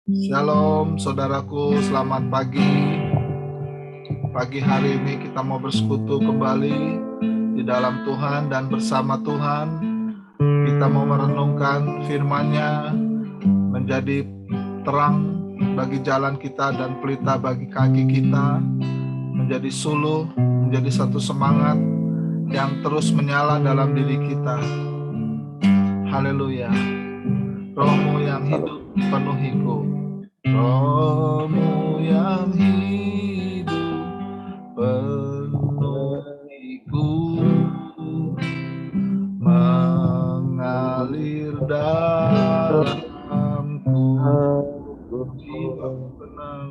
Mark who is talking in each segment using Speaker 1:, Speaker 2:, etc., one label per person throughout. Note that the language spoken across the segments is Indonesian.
Speaker 1: Shalom saudaraku, selamat pagi. Pagi hari ini kita mau bersekutu kembali di dalam Tuhan dan bersama Tuhan. Kita mau merenungkan firman-Nya menjadi terang bagi jalan kita dan pelita bagi kaki kita, menjadi suluh, menjadi satu semangat yang terus menyala dalam diri kita. Haleluya. Rohmu yang hidup penuhiku. Rohmu yang hidup penuhiku, mengalir dalamku, jiwaku tenang,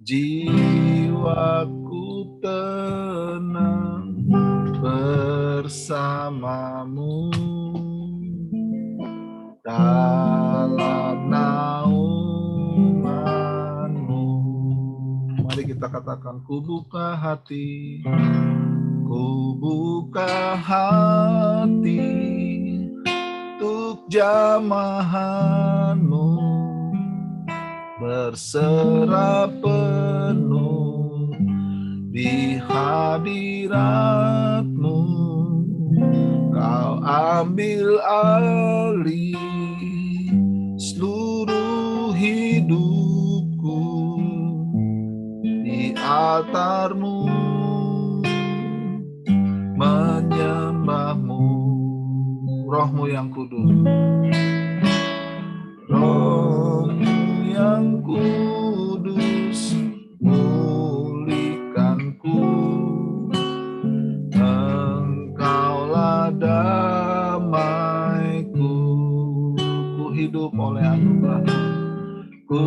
Speaker 1: jiwaku tenang bersamamu dalam naunganmu. Mari kita katakan, ku buka hati untuk jamahanmu, berserah penuh di hadiratmu. Kau ambil alih seluruh hidupku di altarmu, menyembahmu. Rohmu yang kudus, Rohmu yang kudus, pulihkanku. Engkaulah damaiku. Ku hidup oleh anugerah-Mu. Ku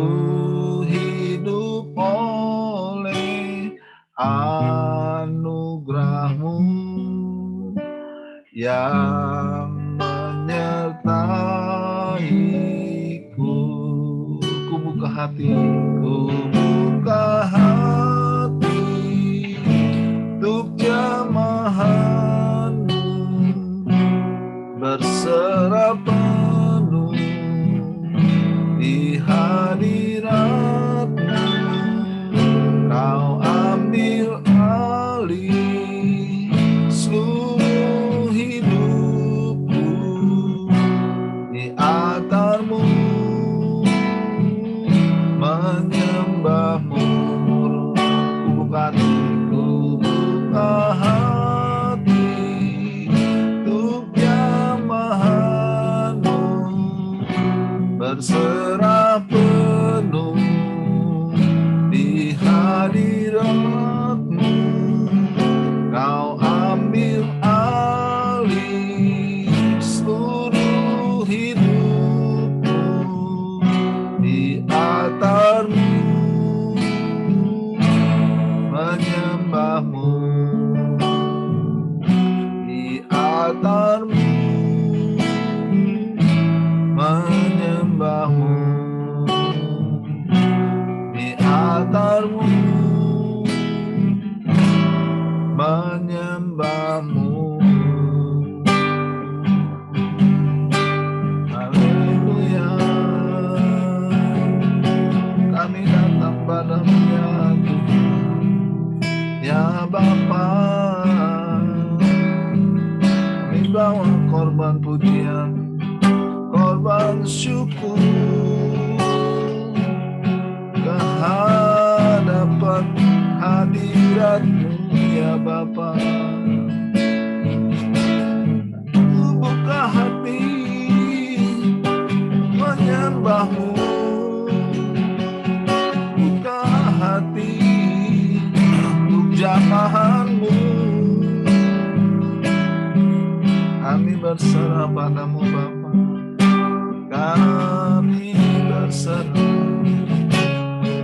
Speaker 1: hidup oleh anugerah-Mu yang menyertaiku. Ku buka hati untuk jamahan-Mu, berserah penuh di hadirat-Mu. Kau ambil alih seluruh hidupku di altar-Mu, menyembah-Mu. Ku buka hati untuk jamahan-Mu, berserah penuh di hadirat-Mu. Kau ambil alih seluruh hidupku di altar-Mu, menyembah-Mu di altar-Mu, menyembah-Mu di altar-Mu, menyembah-Mu. Haleluya. Kami datang padamu ya Tuhan, ya Bapa. Kami bawa korban pujian, korban syukur ke hadapan hadirat-Mu ya Bapa. Ku buka hati menyembah-Mu, buka hati untuk jamahan-Mu. Kami berserah padamu Bapa, kami berserah.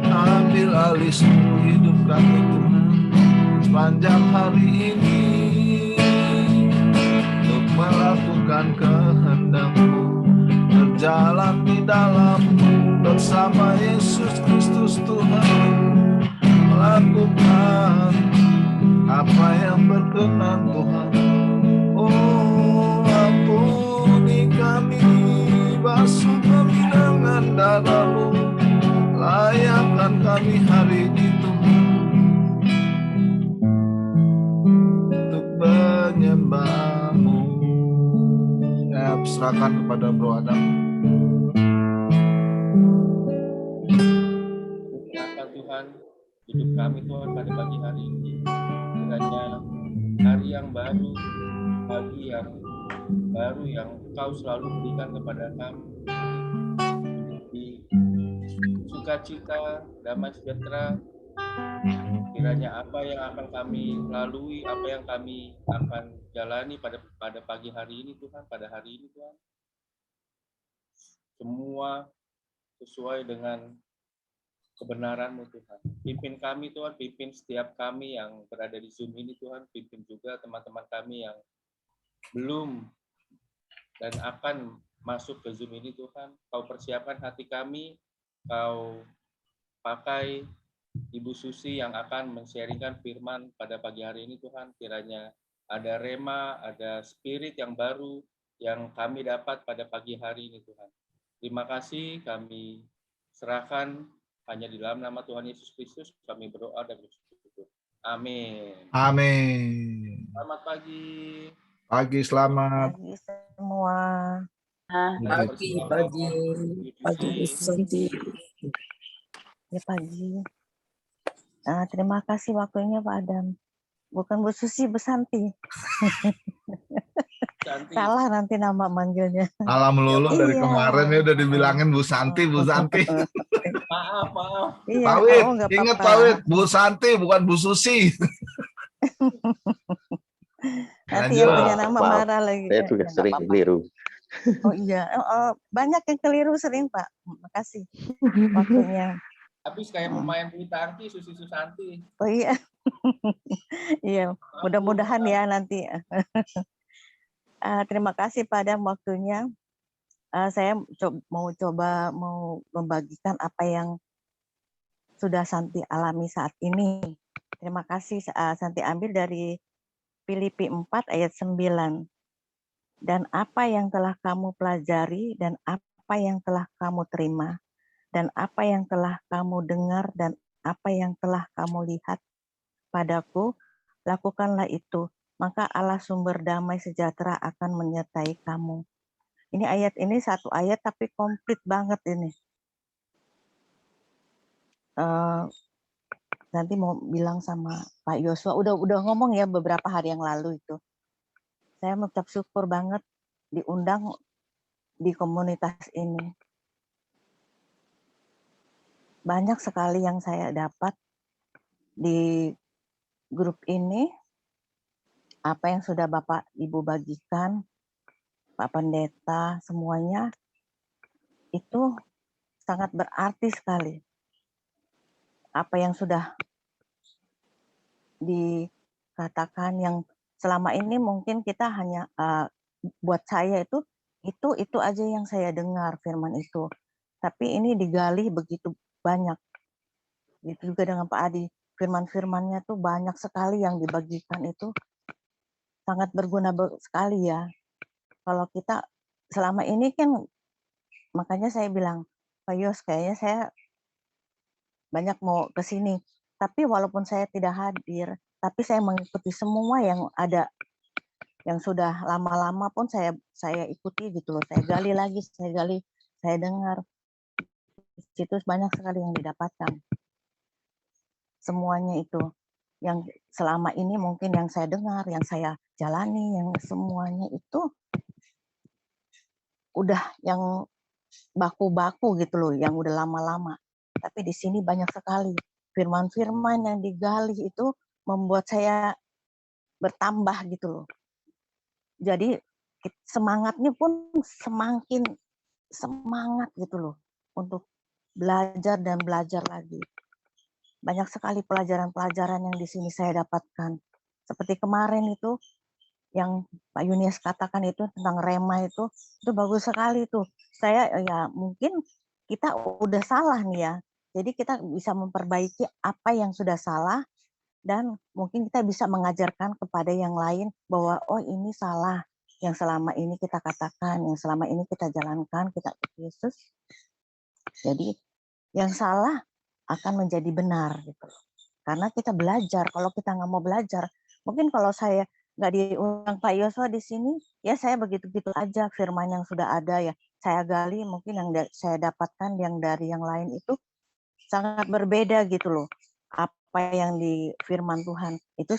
Speaker 1: Ambil alih seluruh hidup kami Tuhan sepanjang hari ini, untuk melakukan kehendak-Mu, berjalan di dalam-Mu bersama Yesus Kristus Tuhan, melakukan apa yang berkenan Tuhan. Oh, ampuni kami, basuh kami dengan darah-Mu. kami hari ini Tuhan, untuk menyembah-Mu. Ya, serahkan kepada Bro Adam.
Speaker 2: Silakan Tuhan, hidup kami Tuhan pada pagi hari ini. Kiranya hari yang baru, pagi yang baru yang Engkau selalu berikan kepada kami. Di sukacita, damai sejahtera, kiranya apa yang akan kami lalui, apa yang kami akan jalani pada pagi hari ini Tuhan, pada hari ini Tuhan, semua sesuai dengan kebenaran-Mu Tuhan. Pimpin kami Tuhan, pimpin setiap kami yang berada di Zoom ini Tuhan, pimpin juga teman-teman kami yang belum dan akan masuk ke Zoom ini Tuhan. Kau persiapkan hati kami, Kau pakai Ibu Susi yang akan men-sharingkan firman pada pagi hari ini Tuhan. Kiranya ada rema, ada spirit yang baru yang kami dapat pada pagi hari ini Tuhan. Terima kasih, kami serahkan hanya di dalam nama Tuhan Yesus Kristus kami berdoa dan bersyukur. Amin.
Speaker 1: Amin.
Speaker 2: Selamat pagi.
Speaker 1: Pagi, selamat.
Speaker 3: Pagi semua.
Speaker 4: Pagi Bu Santi.
Speaker 3: Ya pagi. Terima kasih waktunya Pak Adam. Bukan Bu Susi, Bu Santi.
Speaker 2: Santi.
Speaker 3: Salah nanti nama manggilnya.
Speaker 1: Salah melulu dari
Speaker 3: Iya.
Speaker 1: kemarin ya udah dibilangin Bu Santi, Bu Santi.
Speaker 2: Maaf.
Speaker 3: Iya,
Speaker 1: Pak Wid,
Speaker 3: nggak
Speaker 1: ingat
Speaker 3: apa-apa.
Speaker 1: Pak Wid, Bu Santi bukan Bu Susi.
Speaker 3: Nanti
Speaker 1: Lanjut.
Speaker 3: yang punya nama
Speaker 4: Maaf.
Speaker 3: marah lagi.
Speaker 4: Saya juga
Speaker 3: Ya, nggak
Speaker 4: sering
Speaker 3: apa-apa.
Speaker 4: keliru.
Speaker 3: Oh iya, banyak yang keliru sering Pak. Makasih waktunya.
Speaker 2: Habis kayak pemain bulu tangkis Susi Susanti.
Speaker 3: Oh iya. Iya, mudah-mudahan ya nanti. Terima kasih pada waktunya. Saya mau membagikan apa yang sudah Santi alami saat ini. Terima kasih. Santi ambil dari Filipi 4 ayat 9. Dan apa yang telah kamu pelajari dan apa yang telah kamu terima dan apa yang telah kamu dengar dan apa yang telah kamu lihat padaku, lakukanlah itu. Maka Allah sumber damai sejahtera akan menyertai kamu. Ini ayat ini satu ayat tapi komplit banget ini. Nanti mau bilang sama Pak Yosua, udah ngomong ya beberapa hari yang lalu itu. Saya mengucap syukur banget diundang di komunitas ini. Banyak sekali yang saya dapat di grup ini, apa yang sudah Bapak Ibu bagikan, Pak Pendeta, semuanya itu sangat berarti sekali. Apa yang sudah dikatakan yang selama ini mungkin kita hanya buat saya itu aja yang saya dengar firman itu. Tapi ini digali begitu banyak. Itu juga dengan Pak Adi, firman-firmannya tuh banyak sekali yang dibagikan itu sangat berguna sekali ya. Kalau kita selama ini kan, makanya saya bilang, Pak Yos kayaknya saya banyak mau ke sini. Tapi walaupun saya tidak hadir, tapi saya mengikuti semua yang ada, yang sudah lama-lama pun saya ikuti gitu loh. Saya gali lagi, saya dengar. Di situ banyak sekali yang didapatkan. Semuanya itu yang selama ini mungkin yang saya dengar, yang saya jalani, yang semuanya itu udah yang baku-baku gitu loh, yang udah lama-lama. Tapi di sini banyak sekali firman-firman yang digali itu membuat saya bertambah gitu loh. Jadi semangatnya pun semakin semangat gitu loh untuk belajar dan belajar lagi. Banyak sekali pelajaran-pelajaran yang di sini saya dapatkan. Seperti kemarin itu yang Pak Yunias katakan itu tentang rema itu bagus sekali tuh. Saya ya mungkin kita udah salah nih ya. Jadi kita bisa memperbaiki apa yang sudah salah dan mungkin kita bisa mengajarkan kepada yang lain bahwa oh ini salah yang selama ini kita katakan, yang selama ini kita jalankan, kita Yesus. Jadi yang salah akan menjadi benar gitu. Karena kita belajar. Kalau kita nggak mau belajar, mungkin kalau saya nggak diundang Pak Yosua di sini, ya saya begitu-gitu aja firman yang sudah ada ya. Saya gali, mungkin yang saya dapatkan yang dari yang lain itu sangat berbeda gitu loh. Apa yang di firman Tuhan itu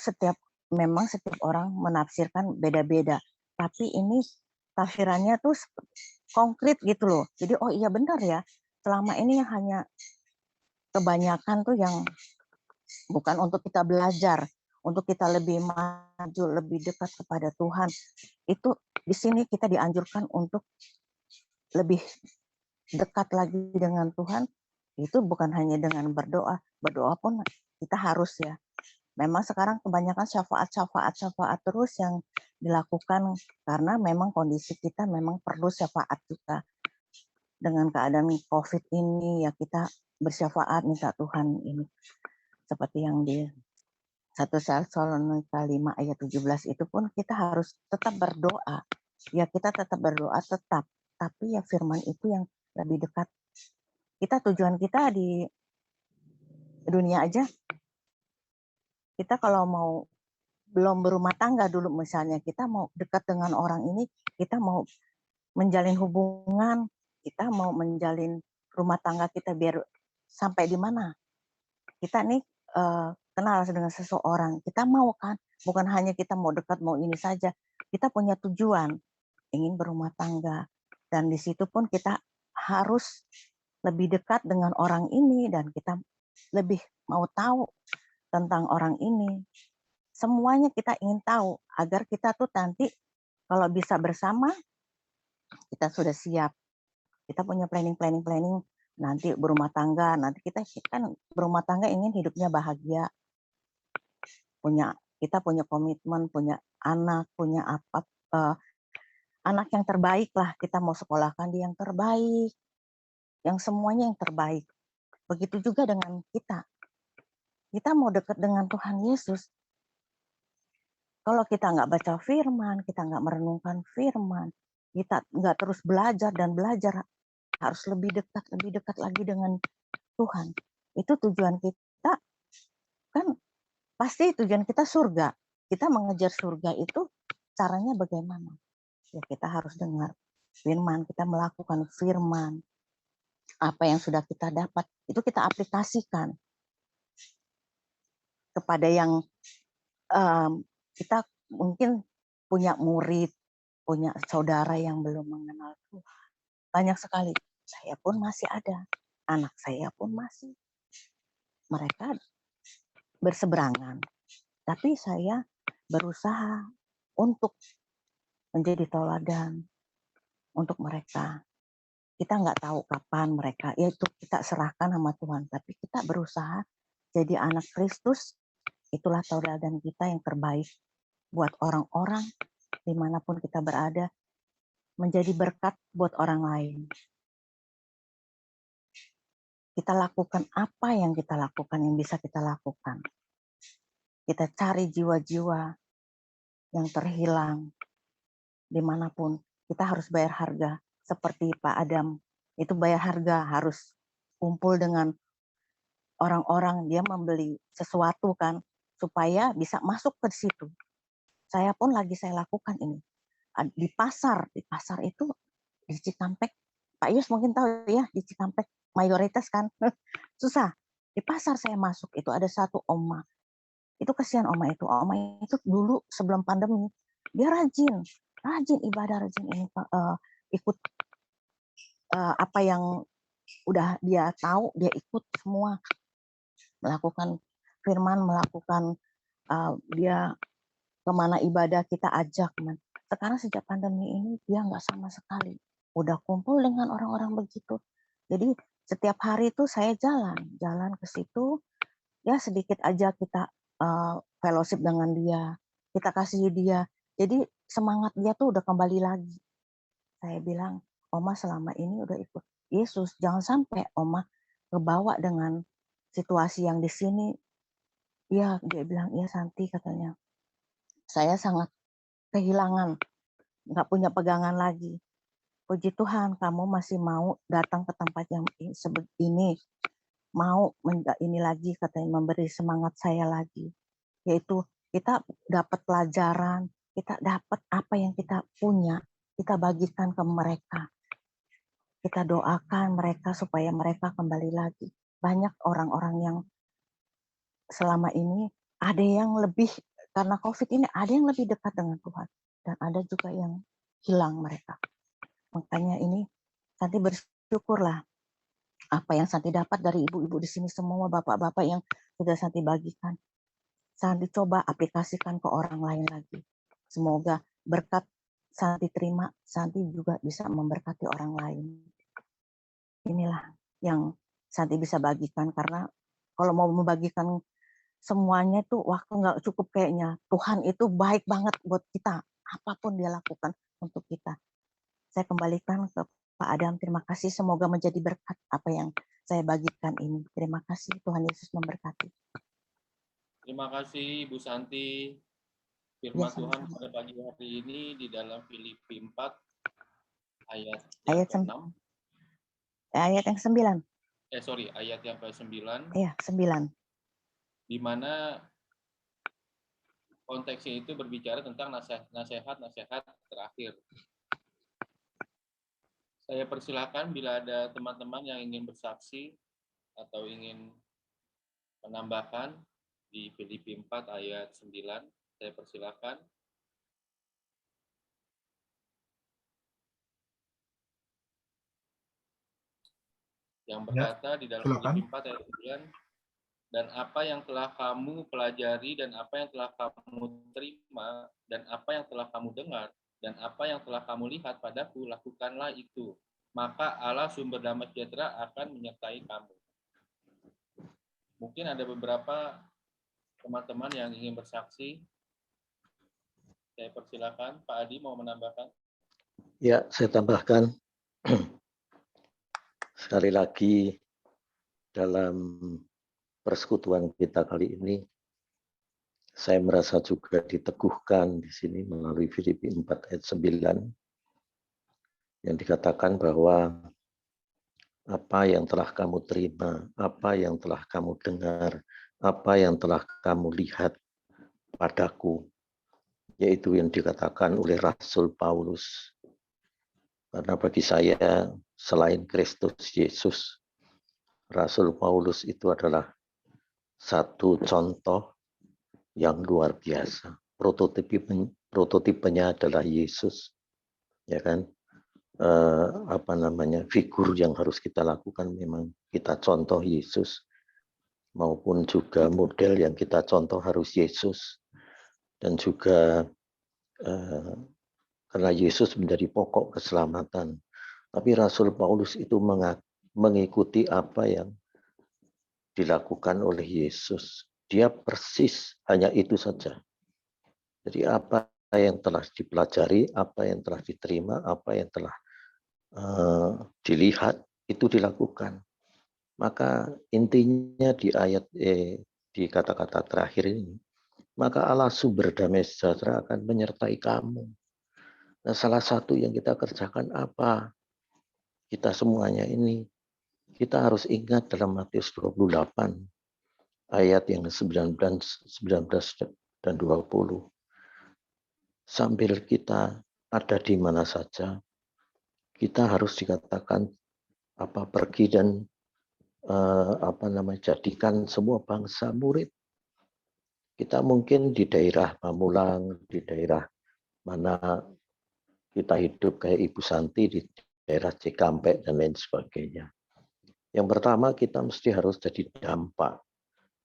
Speaker 3: memang setiap orang menafsirkan beda-beda. Tapi ini tafsirannya tuh konkret gitu loh. Jadi oh iya benar ya. Selama ini hanya kebanyakan tuh yang bukan untuk kita belajar, untuk kita lebih maju, lebih dekat kepada Tuhan. Itu di sini kita dianjurkan untuk lebih dekat lagi dengan Tuhan. Itu bukan hanya dengan berdoa, berdoa pun kita harus ya. Memang sekarang kebanyakan syafaat terus yang dilakukan karena memang kondisi kita memang perlu syafaat juga. Dengan keadaan COVID ini ya kita bersyafaat minta Tuhan ini. Seperti yang di 1 Tesalonika 5 ayat 17 itu pun kita harus tetap berdoa. Ya kita tetap berdoa tetap. Tapi ya firman itu yang lebih dekat. Tujuan kita di dunia aja. Kita kalau mau belum berumah tangga dulu misalnya. Kita mau dekat dengan orang ini. Kita mau menjalin hubungan. Kita mau menjalin rumah tangga kita biar sampai di mana. Kita nih kenal dengan seseorang, kita mau kan, bukan hanya kita mau dekat, mau ini saja, kita punya tujuan, ingin berumah tangga, dan di situ pun kita harus lebih dekat dengan orang ini, dan kita lebih mau tahu tentang orang ini, semuanya kita ingin tahu, agar kita tuh nanti kalau bisa bersama, kita sudah siap, kita punya planning, nanti berumah tangga, nanti kita kan berumah tangga ingin hidupnya bahagia, kita punya komitmen, punya anak, punya anak yang terbaik lah, kita mau sekolahkan dia yang terbaik, yang semuanya yang terbaik. Begitu juga dengan kita mau dekat dengan Tuhan Yesus. Kalau kita nggak baca firman, kita nggak merenungkan firman, kita nggak terus belajar dan belajar, harus lebih dekat lagi dengan Tuhan. Itu tujuan kita, kan pasti tujuan kita surga. Kita mengejar surga itu caranya bagaimana? Ya kita harus dengar firman, kita melakukan firman. Apa yang sudah kita dapat, itu kita aplikasikan kepada yang kita mungkin punya murid, punya saudara yang belum mengenal Tuhan. Banyak sekali. Saya pun masih ada. Anak saya pun masih. Mereka berseberangan. Tapi saya berusaha untuk menjadi teladan untuk mereka. Kita nggak tahu kapan mereka, yaitu kita serahkan sama Tuhan. Tapi kita berusaha jadi anak Kristus, itulah teladan kita yang terbaik buat orang-orang dimanapun kita berada, menjadi berkat buat orang lain. Kita lakukan apa yang kita lakukan, yang bisa kita lakukan. Kita cari jiwa-jiwa yang terhilang dimanapun. Kita harus bayar harga. Seperti Pak Adam, itu bayar harga, harus kumpul dengan orang-orang, dia membeli sesuatu kan, supaya bisa masuk ke situ. Saya pun saya lakukan ini. Di pasar itu, di Cikampek, Pak Yus mungkin tahu ya, di Cikampek, mayoritas kan, susah. Di pasar saya masuk, itu ada satu oma. Itu kasihan oma itu dulu sebelum pandemi, dia rajin ibadah, rajin ini, ikut apa yang udah dia tahu, dia ikut semua, melakukan firman, melakukan dia kemana ibadah kita ajak. Sekarang sejak pandemi ini dia nggak sama sekali, udah kumpul dengan orang-orang begitu. Jadi setiap hari itu saya jalan ke situ, ya sedikit aja kita fellowship dengan dia, kita kasih dia, jadi semangat dia tuh udah kembali lagi. Saya bilang, Oma selama ini udah ikut Yesus, jangan sampai Oma kebawa dengan situasi yang di sini. Ya, dia bilang, iya Santi, katanya, saya sangat kehilangan, nggak punya pegangan lagi. Puji Tuhan, kamu masih mau datang ke tempat yang ini. mau ini lagi, katanya memberi semangat saya lagi, yaitu kita dapat pelajaran, kita dapat apa yang kita punya, kita bagikan ke mereka. Kita doakan mereka supaya mereka kembali lagi. Banyak orang-orang yang selama ini ada yang lebih, karena COVID ini ada yang lebih dekat dengan Tuhan. Dan ada juga yang hilang mereka. Makanya ini Santi bersyukurlah apa yang Santi dapat dari ibu-ibu di sini semua, bapak-bapak yang sudah Santi bagikan. Santi coba aplikasikan ke orang lain lagi. Semoga berkat Santi terima, Santi juga bisa memberkati orang lain. Inilah yang Santi bisa bagikan, karena kalau mau membagikan semuanya tuh waktu nggak cukup kayaknya. Tuhan itu baik banget buat kita, apapun dia lakukan untuk kita. Saya kembalikan ke Pak Adam, terima kasih, semoga menjadi berkat apa yang saya bagikan ini. Terima kasih, Tuhan Yesus memberkati.
Speaker 2: Terima kasih Ibu Santi. Firman Tuhan pada pagi hari ini di dalam Filipi 4 ayat yang ke-6.
Speaker 3: Ayat yang 9.
Speaker 2: Ayat yang ke-9.
Speaker 3: Iya, 9.
Speaker 2: Di mana konteksnya itu berbicara tentang nasihat-nasihat terakhir. Saya persilakan bila ada teman-teman yang ingin bersaksi atau ingin menambahkan di Filipi 4 ayat 9, saya persilakan. Yang berkata di dalam Filipi 4 ayat 9, dan apa yang telah kamu pelajari, dan apa yang telah kamu terima, dan apa yang telah kamu dengar, dan apa yang telah kamu lihat padaku, lakukanlah itu. Maka Allah sumber damai sejahtera akan menyertai kamu. Mungkin ada beberapa teman-teman yang ingin bersaksi. Saya persilakan. Pak Adi mau menambahkan?
Speaker 5: Ya, saya tambahkan. Sekali lagi, dalam persekutuan kita kali ini, saya merasa juga diteguhkan di sini melalui Filipi 4 ayat 9, yang dikatakan bahwa apa yang telah kamu terima, apa yang telah kamu dengar, apa yang telah kamu lihat padaku, yaitu yang dikatakan oleh Rasul Paulus. Karena bagi saya, selain Kristus Yesus, Rasul Paulus itu adalah satu contoh yang luar biasa. Prototipenya adalah Yesus, ya kan? Figur yang harus kita lakukan memang kita contoh Yesus, maupun juga model yang kita contoh harus Yesus, dan juga karena Yesus menjadi pokok keselamatan. Tapi Rasul Paulus itu mengikuti apa yang dilakukan oleh Yesus. Dia persis hanya itu saja. Jadi apa yang telah dipelajari, apa yang telah diterima, apa yang telah dilihat, itu dilakukan. Maka intinya di ayat di kata-kata terakhir ini, maka Allah sumber damai sejahtera akan menyertai kamu. Nah, salah satu yang kita kerjakan apa? Kita semuanya ini, kita harus ingat dalam Matius 28, ayat yang 19 dan 20. Sambil kita ada di mana saja, kita harus dikatakan pergi dan jadikan semua bangsa murid. Kita mungkin di daerah Pamulang, di daerah mana kita hidup kayak Ibu Santi di daerah Cikampek dan lain sebagainya. Yang pertama, kita mesti harus jadi dampak.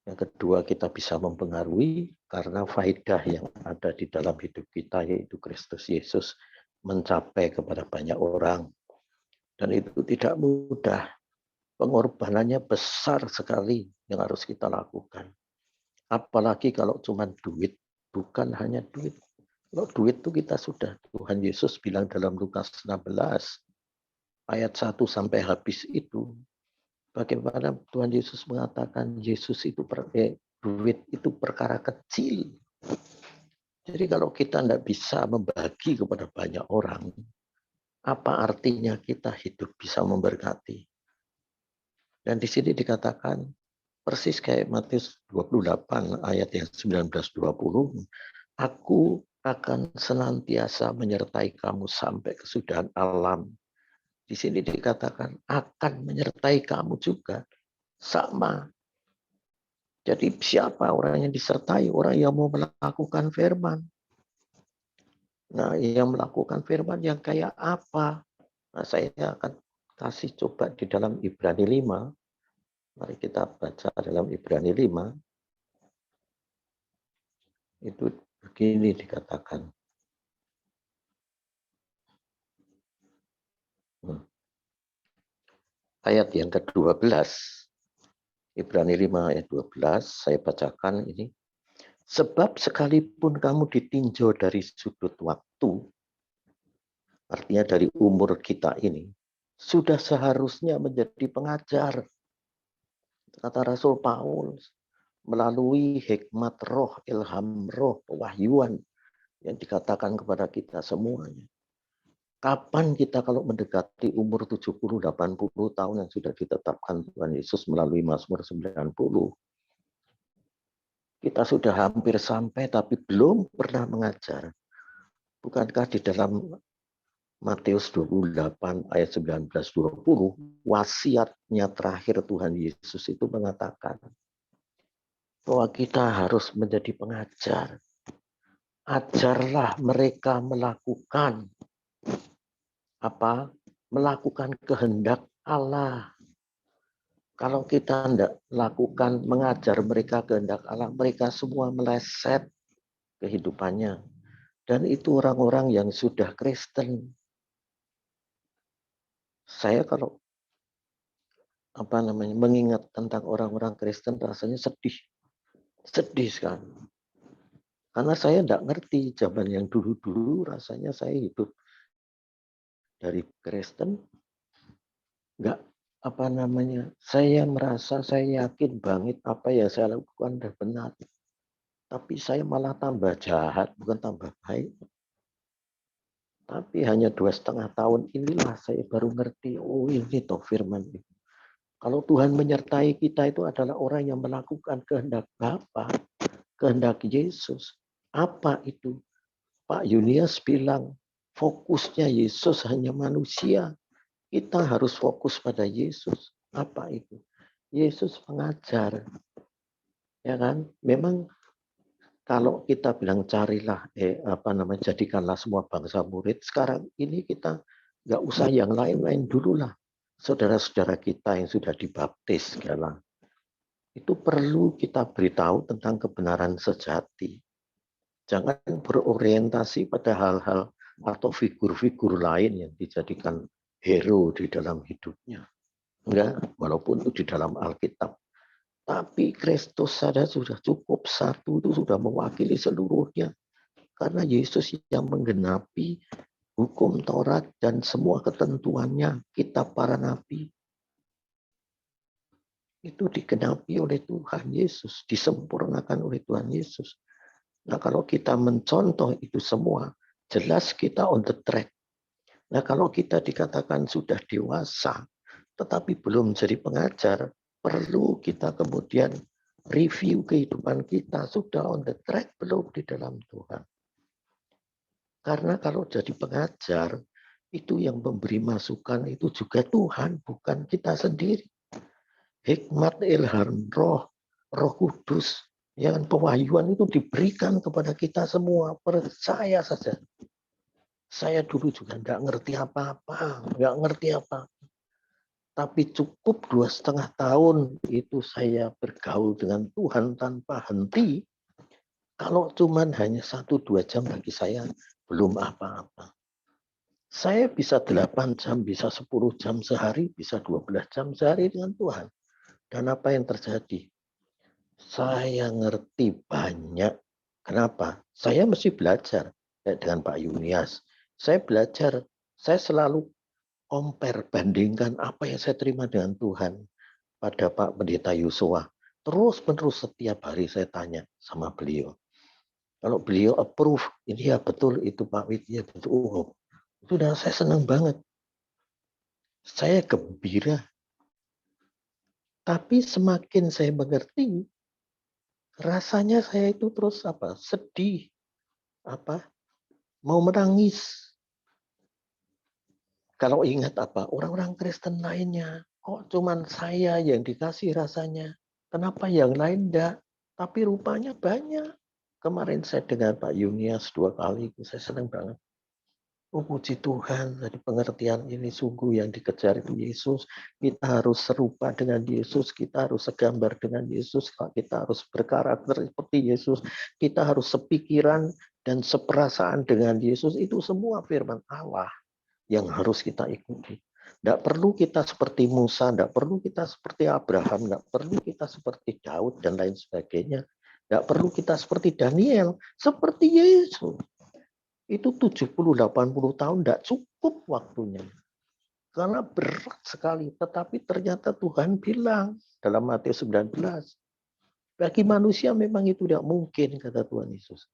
Speaker 5: Yang kedua, kita bisa mempengaruhi karena faedah yang ada di dalam hidup kita, yaitu Kristus Yesus, mencapai kepada banyak orang. Dan itu tidak mudah. Pengorbanannya besar sekali yang harus kita lakukan. Apalagi kalau cuma duit, bukan hanya duit. Kalau duit itu kita sudah, Tuhan Yesus bilang dalam Lukas 16, ayat 1 sampai habis itu, bagaimana Tuhan Yesus mengatakan duit itu perkara kecil. Jadi kalau kita tidak bisa membagi kepada banyak orang, apa artinya kita hidup bisa memberkati? Dan di sini dikatakan persis kayak Matius 28 ayat yang 19-20, aku akan senantiasa menyertai kamu sampai kesudahan alam. Di sini dikatakan akan menyertai kamu juga. Sama. Jadi siapa orang yang disertai? Orang yang mau melakukan firman. Nah, yang melakukan firman yang kayak apa? Nah, saya akan kasih coba di dalam Ibrani 5. Mari kita baca dalam Ibrani 5. Itu begini dikatakan. Ayat yang ke-12, Ibrani 5 ayat 12, saya bacakan ini. Sebab sekalipun kamu ditinjau dari sudut waktu, artinya dari umur kita ini, sudah seharusnya menjadi pengajar. Kata Rasul Paulus, melalui hikmat roh, ilham roh, pewahyuan yang dikatakan kepada kita semuanya. Kapan kita kalau mendekati umur 70-80 tahun yang sudah ditetapkan Tuhan Yesus melalui Mazmur 90, kita sudah hampir sampai tapi belum pernah mengajar. Bukankah di dalam Matius 28 ayat 19-20, wasiatnya terakhir Tuhan Yesus itu mengatakan bahwa kita harus menjadi pengajar. Ajarlah mereka melakukan apa? Melakukan kehendak Allah. Kalau kita tidak lakukan mengajar mereka kehendak Allah, mereka semua meleset kehidupannya. Dan itu orang-orang yang sudah Kristen. Saya kalau mengingat tentang orang-orang Kristen rasanya sedih. Sedih sekali. Karena saya tidak ngerti zaman yang dulu-dulu rasanya saya hidup dari Kristen, nggak saya merasa saya yakin banget apa yang saya lakukan sudah benar. Tapi saya malah tambah jahat, bukan tambah baik. Tapi hanya 2,5 tahun inilah saya baru ngerti, oh ini toh firman itu. Kalau Tuhan menyertai kita itu adalah orang yang melakukan kehendak Bapa, kehendak Yesus. Apa itu? Pak Yunias bilang, fokusnya Yesus hanya manusia. Kita harus fokus pada Yesus. Apa itu? Yesus pengajar. Ya kan? Memang kalau kita bilang carilah, jadikanlah semua bangsa murid. Sekarang ini kita nggak usah yang lain-lain dulu lah. Saudara-saudara kita yang sudah dibaptis segala. Itu perlu kita beritahu tentang kebenaran sejati. Jangan berorientasi pada hal-hal atau figur-figur lain yang dijadikan hero di dalam hidupnya. Enggak, walaupun itu di dalam Alkitab. Tapi Kristus saja sudah cukup, satu itu sudah mewakili seluruhnya. Karena Yesus yang menggenapi hukum Taurat dan semua ketentuannya, kitab para nabi. Itu digenapi oleh Tuhan Yesus, disempurnakan oleh Tuhan Yesus. Nah, kalau kita mencontoh itu semua, jelas kita on the track. Nah, kalau kita dikatakan sudah dewasa, tetapi belum jadi pengajar, perlu kita kemudian review kehidupan kita, sudah on the track belum di dalam Tuhan. Karena kalau jadi pengajar, itu yang memberi masukan itu juga Tuhan, bukan kita sendiri. Hikmat, ilham, roh kudus, yang pewahyuan itu diberikan kepada kita semua. Percaya saja. Saya dulu juga nggak ngerti apa-apa. Tapi cukup 2,5 tahun itu saya bergaul dengan Tuhan tanpa henti. Kalau cuman hanya 1-2 jam bagi saya, belum apa-apa. Saya bisa 8 jam, bisa 10 jam sehari, bisa 12 jam sehari dengan Tuhan. Dan apa yang terjadi? Saya ngerti banyak. Kenapa? Saya mesti belajar. Dengan Pak Yunias. Saya belajar. Saya selalu compare, bandingkan apa yang saya terima dengan Tuhan pada Pak Pendeta Yusua. Terus-menerus setiap hari saya tanya sama beliau. Kalau beliau approve, ini ya betul, itu Pak Widya, betul. Oh, sudah saya senang banget. Saya gembira. Tapi semakin saya mengerti, rasanya saya itu terus sedih, mau menangis. Kalau ingat orang-orang Kristen lainnya, kok cuman saya yang dikasih rasanya, kenapa yang lain enggak? Tapi rupanya banyak. Kemarin saya dengar Pak Yunias 2 kali, saya senang banget. Oh puji Tuhan, dari pengertian ini sungguh yang dikejar itu Yesus. Kita harus serupa dengan Yesus, kita harus segambar dengan Yesus, kita harus berkarakter seperti Yesus, kita harus sepikiran dan seperasaan dengan Yesus. Itu semua firman Allah yang harus kita ikuti. Tidak perlu kita seperti Musa, tidak perlu kita seperti Abraham, tidak perlu kita seperti Daud dan lain sebagainya. Tidak perlu kita seperti Daniel, seperti Yesus. Itu 70-80 tahun tidak cukup waktunya. Karena berat sekali. Tetapi ternyata Tuhan bilang dalam Matius 19, bagi manusia memang itu tidak mungkin, kata Tuhan Yesus.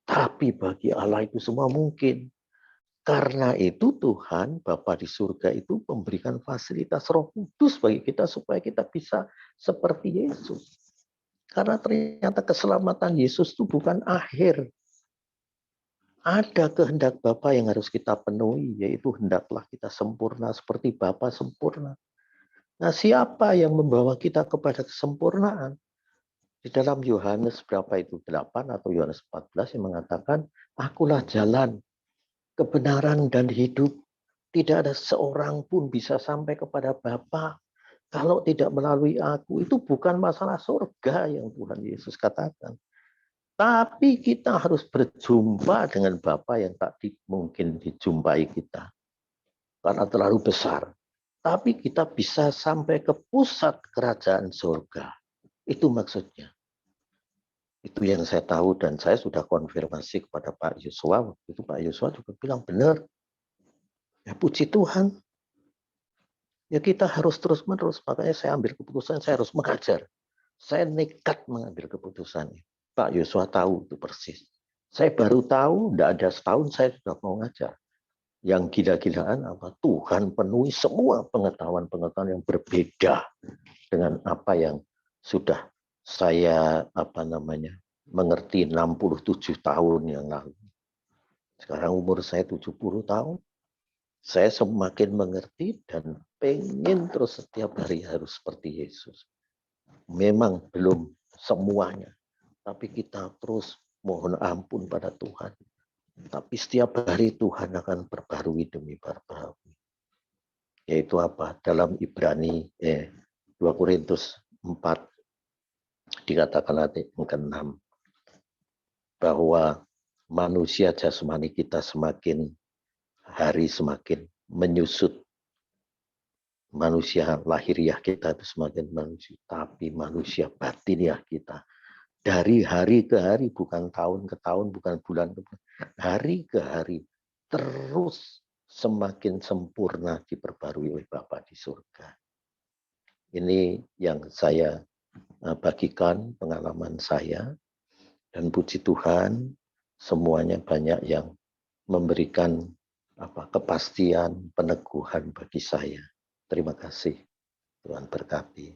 Speaker 5: Tapi bagi Allah itu semua mungkin. Karena itu Tuhan, Bapa di surga itu memberikan fasilitas Roh Kudus bagi kita supaya kita bisa seperti Yesus. Karena ternyata keselamatan Yesus itu bukan akhir. Ada kehendak Bapa yang harus kita penuhi, yaitu hendaklah kita sempurna seperti Bapa sempurna. Nah, siapa yang membawa kita kepada kesempurnaan? Di dalam Yohanes berapa itu? 8 atau Yohanes 14 yang mengatakan, akulah jalan, kebenaran dan hidup. Tidak ada seorang pun bisa sampai kepada Bapa kalau tidak melalui aku. Itu bukan masalah surga yang Tuhan Yesus katakan. Tapi kita harus berjumpa dengan Bapa yang tak mungkin dijumpai kita. Karena terlalu besar. Tapi kita bisa sampai ke pusat kerajaan surga. Itu maksudnya. Itu yang saya tahu dan saya sudah konfirmasi kepada Pak Yosua. Waktu itu Pak Yosua juga bilang benar. Ya puji Tuhan. Ya kita harus terus-menerus. Makanya saya ambil keputusan, saya harus mengajar. Saya nekat mengambil keputusan. Pak Yosua tahu itu persis. Saya baru tahu, tidak ada setahun saya sudah mau ngajar. Yang gila-gilaan apa? Tuhan penuhi semua pengetahuan-pengetahuan yang berbeda dengan apa yang sudah saya mengerti 67 tahun yang lalu. Sekarang umur saya 70 tahun. Saya semakin mengerti dan pengen terus setiap hari harus seperti Yesus. Memang belum semuanya. Tapi kita terus mohon ampun pada Tuhan. Tapi setiap hari Tuhan akan perbarui demi perbarui. Yaitu apa? Dalam Ibrani 2 Korintus 4 dikatakan nanti ke-6 bahwa manusia jasmani kita semakin hari semakin menyusut. Manusia lahiriah kita itu semakin manusia, tapi manusia batiniah kita dari hari ke hari, bukan tahun ke tahun, bukan bulan ke bulan, hari ke hari, terus semakin sempurna diperbarui oleh Bapa di surga. Ini yang saya bagikan pengalaman saya, dan puji Tuhan, semuanya banyak yang memberikan kepastian, peneguhan bagi saya. Terima kasih, Tuhan berkati.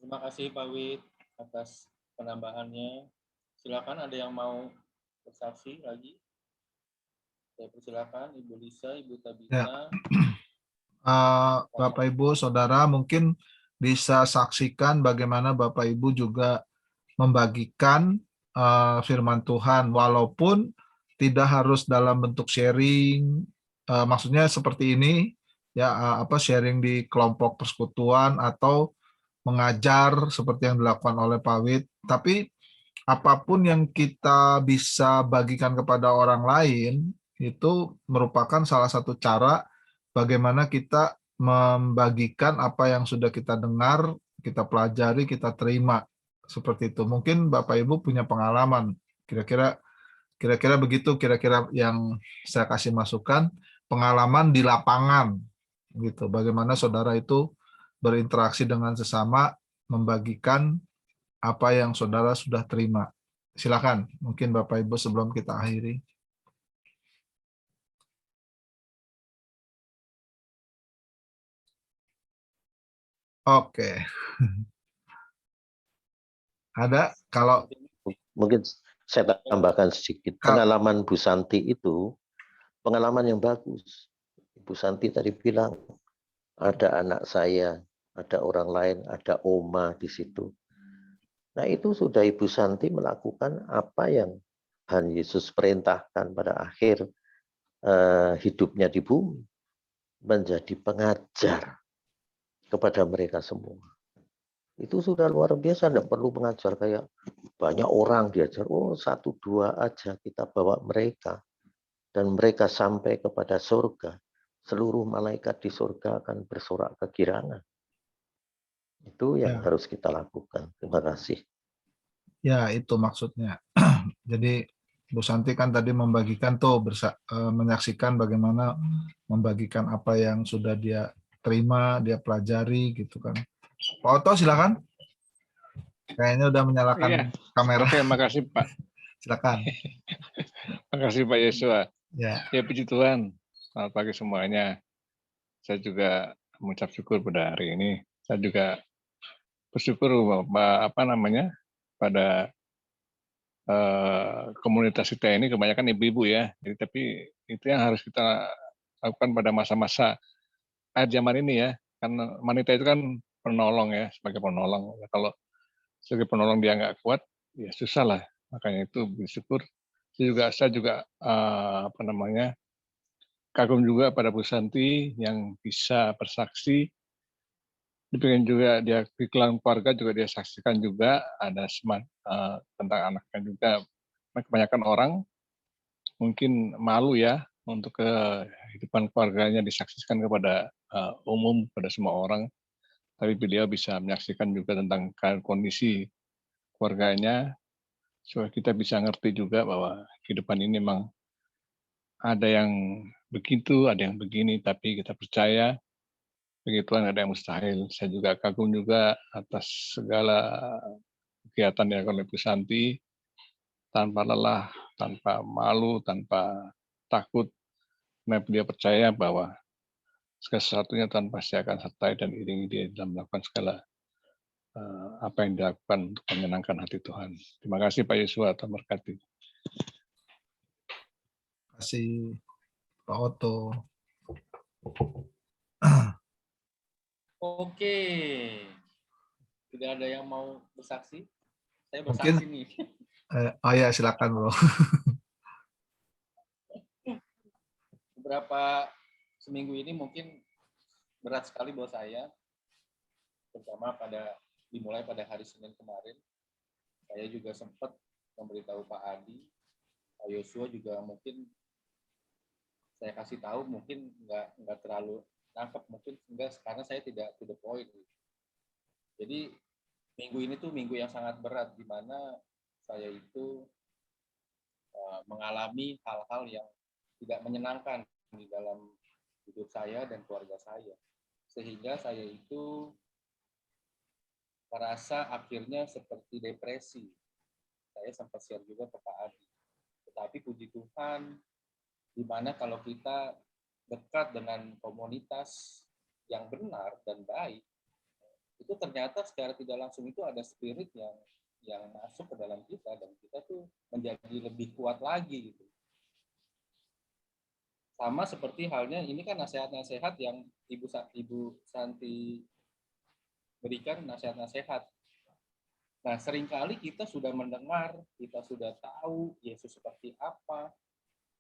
Speaker 2: Terima kasih Pak Wid atas penambahannya. Silakan ada yang mau bersaksi lagi. Saya persilakan Ibu Lisa, Ibu Tabita.
Speaker 1: Bapak Ibu, Saudara mungkin bisa saksikan bagaimana Bapak Ibu juga membagikan firman Tuhan, walaupun tidak harus dalam bentuk sharing, maksudnya seperti ini, ya sharing di kelompok persekutuan atau mengajar seperti yang dilakukan oleh Pak Wid, tapi apapun yang kita bisa bagikan kepada orang lain itu merupakan salah satu cara bagaimana kita membagikan apa yang sudah kita dengar, kita pelajari, kita terima. Seperti itu. Mungkin Bapak Ibu punya pengalaman. Kira-kira begitu, kira-kira yang saya kasih masukan, pengalaman di lapangan. Gitu. Bagaimana saudara itu berinteraksi dengan sesama, membagikan apa yang saudara sudah terima. Silakan, mungkin Bapak Ibu sebelum kita akhiri. Oke. Ada kalau
Speaker 5: Mungkin saya tambahkan sedikit. Pengalaman Bu Santi itu pengalaman yang bagus. Bu Santi tadi bilang, ada anak saya, ada orang lain, ada oma di situ. Nah itu sudah Ibu Santi melakukan apa yang Tuhan Yesus perintahkan pada akhir hidupnya di bumi. Menjadi pengajar kepada mereka semua. Itu sudah luar biasa, tidak perlu mengajar kayak banyak orang diajar. Oh, 1-2 aja kita bawa mereka. Dan mereka sampai kepada surga. Seluruh malaikat di surga akan bersorak kegirangan. Itu yang harus kita lakukan. Terima kasih.
Speaker 1: ya itu maksudnya. Jadi Bu Santi kan tadi membagikan tuh menyaksikan bagaimana membagikan apa yang sudah dia terima, dia pelajari gitu kan. Pak Oto silakan. Kayaknya udah menyalakan kamera.
Speaker 6: Oke, makasih Pak.
Speaker 1: Silakan.
Speaker 6: Makasih Pak Yesua.
Speaker 1: Ya.
Speaker 6: Ya puji Tuhan. Selamat pagi semuanya. Saya juga mengucap syukur pada hari ini. Saya juga bersyukur pada komunitas kita ini kebanyakan ibu-ibu ya. Jadi tapi itu yang harus kita lakukan pada masa-masa akhir zaman ini ya. Karena wanita itu kan penolong ya, sebagai penolong. Kalau sebagai penolong dia nggak kuat, ya susah lah. Makanya itu bersyukur. Saya juga kagum juga pada Bu Santi yang bisa bersaksi. Demikian juga dia di keluarga juga dia saksikan juga ada tentang anaknya juga. Kebanyakan orang mungkin malu ya untuk kehidupan keluarganya disaksikan kepada umum, pada semua orang. Tapi beliau bisa menyaksikan juga tentang kondisi keluarganya, supaya kita bisa ngerti juga bahwa kehidupan ini memang ada yang begitu, ada yang begini, tapi kita percaya bagi Tuhan ada yang mustahil. Saya juga kagum juga atas segala kegiatan yang oleh Bu Santi, tanpa lelah, tanpa malu, tanpa takut. Karena dia percaya bahwa segala sesuatunya Tuhan pasti akan sertai dan iringi dia dalam melakukan segala apa yang dilakukan untuk menyenangkan hati Tuhan. Terima kasih Pak Yesus, Tuhan berkati.
Speaker 1: Terima kasih Pak Oto.
Speaker 2: Oke. Tidak ada yang mau bersaksi? Saya bersaksi
Speaker 1: Mungkin,
Speaker 2: nih.
Speaker 1: oh ya silakan Bro.
Speaker 2: Beberapa seminggu ini mungkin berat sekali buat saya, terutama dimulai pada hari Senin kemarin. Saya juga sempat memberitahu Pak Adi, Pak Yosua juga mungkin saya kasih tahu, mungkin nggak terlalu nangkep, mungkin enggak, karena saya tidak to the point. Jadi minggu ini tuh minggu yang sangat berat, di mana saya itu mengalami hal-hal yang tidak menyenangkan di dalam hidup saya dan keluarga saya. Sehingga saya itu merasa akhirnya seperti depresi. Saya sempat share juga ke Pak Adi. Tetapi puji Tuhan, di mana kalau kita dekat dengan komunitas yang benar dan baik, itu ternyata secara tidak langsung itu ada spirit yang masuk ke dalam kita, dan kita tuh menjadi lebih kuat lagi gitu. Sama seperti halnya ini kan nasihat-nasihat yang Ibu Santi berikan, nasihat-nasihat. Nah, seringkali kita sudah mendengar, kita sudah tahu Yesus seperti apa,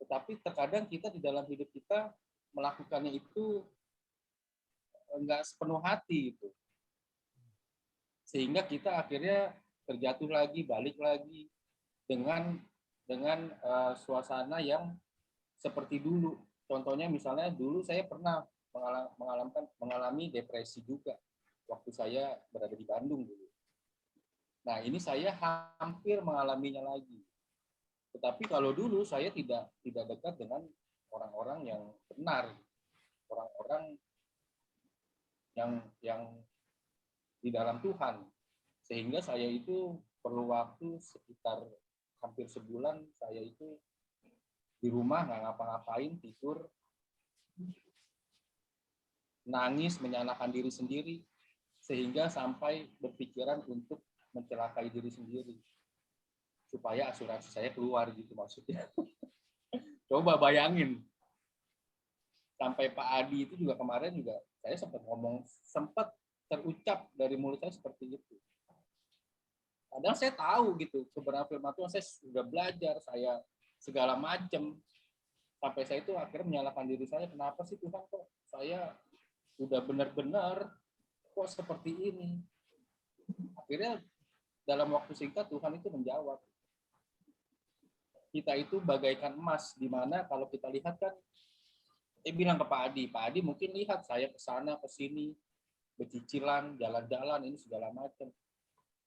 Speaker 2: tetapi terkadang kita di dalam hidup kita melakukannya itu enggak sepenuh hati gitu. Sehingga kita akhirnya terjatuh lagi, balik lagi dengan suasana yang seperti dulu. Contohnya misalnya dulu saya pernah mengalami depresi juga waktu saya berada di Bandung dulu. Nah, ini saya hampir mengalaminya lagi. Tetapi kalau dulu saya tidak dekat dengan orang-orang yang benar, orang-orang yang di dalam Tuhan, sehingga saya itu perlu waktu sekitar hampir sebulan saya itu di rumah nggak ngapa-ngapain, tidur, nangis, menyalahkan diri sendiri, sehingga sampai berpikiran untuk mencelakai diri sendiri supaya asuransi saya keluar gitu maksudnya. Coba bayangin, sampai Pak Adi itu juga kemarin juga saya sempat terucap dari mulut saya seperti itu. Padahal saya tahu gitu sebenarnya firman Tuhan, saya sudah belajar, saya segala macam, sampai saya itu akhirnya menyalahkan diri saya, kenapa sih Tuhan kok saya udah benar-benar kok seperti ini. Akhirnya dalam waktu singkat Tuhan itu menjawab, kita itu bagaikan emas, di mana kalau kita lihat kan, saya bilang ke Pak Adi mungkin lihat saya ke sana ke sini, bercicilan, jalan-jalan, ini segala macam.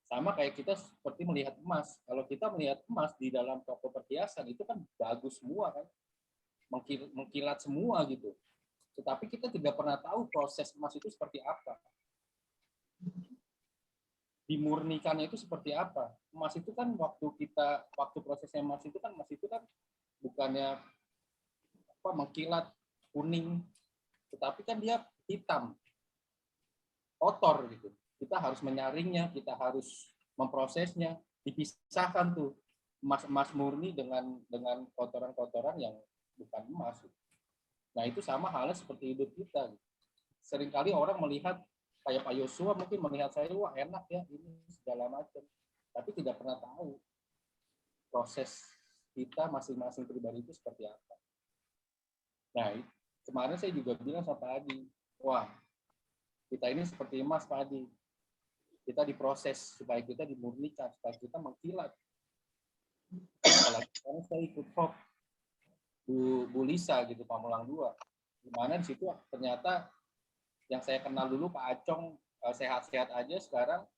Speaker 2: Sama kayak kita seperti melihat emas. Kalau kita melihat emas di dalam toko perhiasan itu kan bagus semua kan, mengkilat semua gitu. Tetapi kita tidak pernah tahu proses emas itu seperti apa. Dimurnikannya itu seperti apa. Emas itu kan waktu prosesnya emas itu kan bukannya mengkilat kuning, tetapi kan dia hitam, kotor gitu. Kita harus menyaringnya, kita harus memprosesnya, dipisahkan tuh emas murni dengan kotoran-kotoran yang bukan emas. Nah itu sama halnya seperti hidup kita. Seringkali orang melihat kayak Pak Yosua mungkin melihat saya, wah enak ya ini segala macam, tapi tidak pernah tahu proses kita masing-masing pribadi itu seperti apa. Nah kemarin saya juga bilang sama Pak Adi, wah kita ini seperti emas Pak Adi, kita diproses supaya kita dimurnikan, supaya kita mengkilat. Apalagi sekarang saya ikut hop Bu Lisa gitu, Pamulang 2, dimana di situ ternyata yang saya kenal dulu Pak Acong sehat-sehat aja, sekarang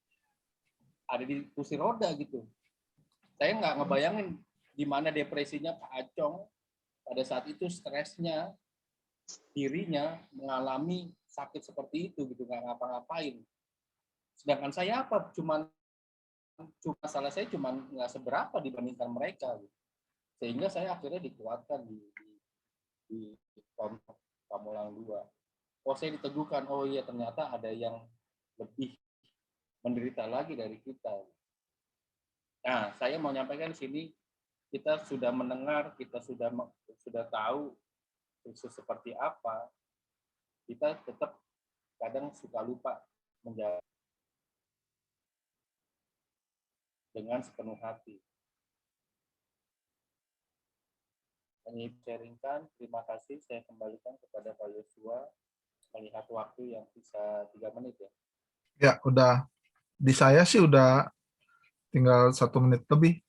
Speaker 2: ada di kursi roda gitu. Saya nggak ngebayangin gimana depresinya Pak Acong pada saat itu, stresnya, dirinya mengalami sakit seperti itu gitu, nggak ngapa-ngapain. Sedangkan saya apa? Cuma masalah saya cuma nggak seberapa dibandingkan mereka. Gitu. Sehingga saya akhirnya dikuatkan di Pamulang 2. Oh saya diteguhkan, oh iya ternyata ada yang lebih menderita lagi dari kita. Nah, saya mau nyampaikan di sini, kita sudah mendengar, kita sudah tahu Yesus seperti apa, kita tetap kadang suka lupa menjawab dengan sepenuh hati. Kami sharingkan, terima kasih, saya kembalikan kepada Pak Yosua, melihat waktu yang bisa 3 menit ya.
Speaker 1: Ya, udah. Di saya sih udah tinggal 1 menit lebih.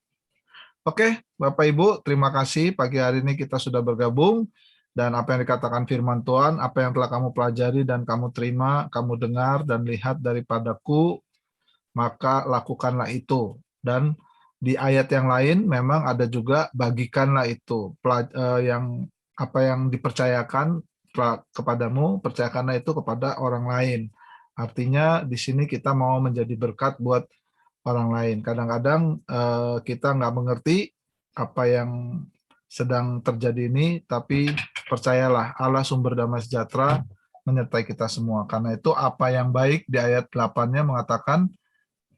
Speaker 1: Oke, Bapak Ibu, terima kasih pagi hari ini kita sudah bergabung, dan apa yang dikatakan firman Tuhan, apa yang telah kamu pelajari dan kamu terima, kamu dengar dan lihat daripadaku, maka lakukanlah itu. Dan di ayat yang lain memang ada juga bagikanlah itu, yang apa yang dipercayakan kepadamu, percayakanlah itu kepada orang lain. Artinya di sini kita mau menjadi berkat buat orang lain. Kadang-kadang kita nggak mengerti apa yang sedang terjadi ini, tapi percayalah Allah sumber damai sejahtera menyertai kita semua. Karena itu apa yang baik di ayat 8-nya mengatakan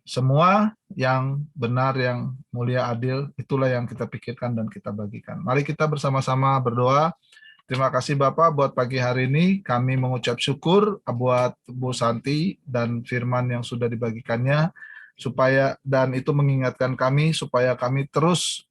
Speaker 1: semua yang benar, yang mulia, adil, itulah yang kita pikirkan dan kita bagikan. Mari kita bersama-sama berdoa. Terima kasih Bapak buat pagi hari ini. Kami mengucap syukur buat Bu Santi dan firman yang sudah dibagikannya, dan itu mengingatkan kami supaya kami terus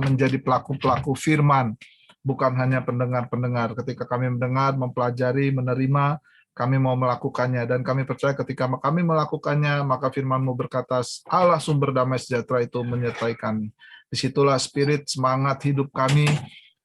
Speaker 1: menjadi pelaku-pelaku firman, bukan hanya pendengar-pendengar. Ketika kami mendengar, mempelajari, menerima, kami mau melakukannya, dan kami percaya ketika kami melakukannya, maka firman-Mu berkata, Allah sumber damai sejahtera itu menyertai kami. Disitulah spirit, semangat hidup kami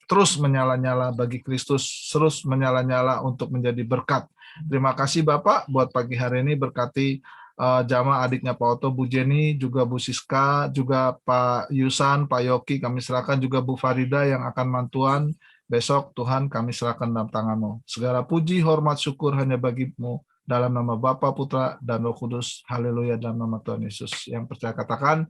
Speaker 1: terus menyala-nyala bagi Kristus, terus menyala-nyala untuk menjadi berkat. Terima kasih Bapak buat pagi hari ini, berkati jamaah adiknya Pak Oto, Bu Jenny, juga Bu Siska, juga Pak Yusan, Pak Yoki, kami serahkan juga Bu Farida yang akan mantuan besok. Tuhan kami serahkan dalam tangan-Mu. Segala puji, hormat, syukur hanya bagi-Mu, dalam nama Bapa, Putra, dan Roh Kudus. Haleluya, dalam nama Tuhan Yesus. Yang percaya katakan,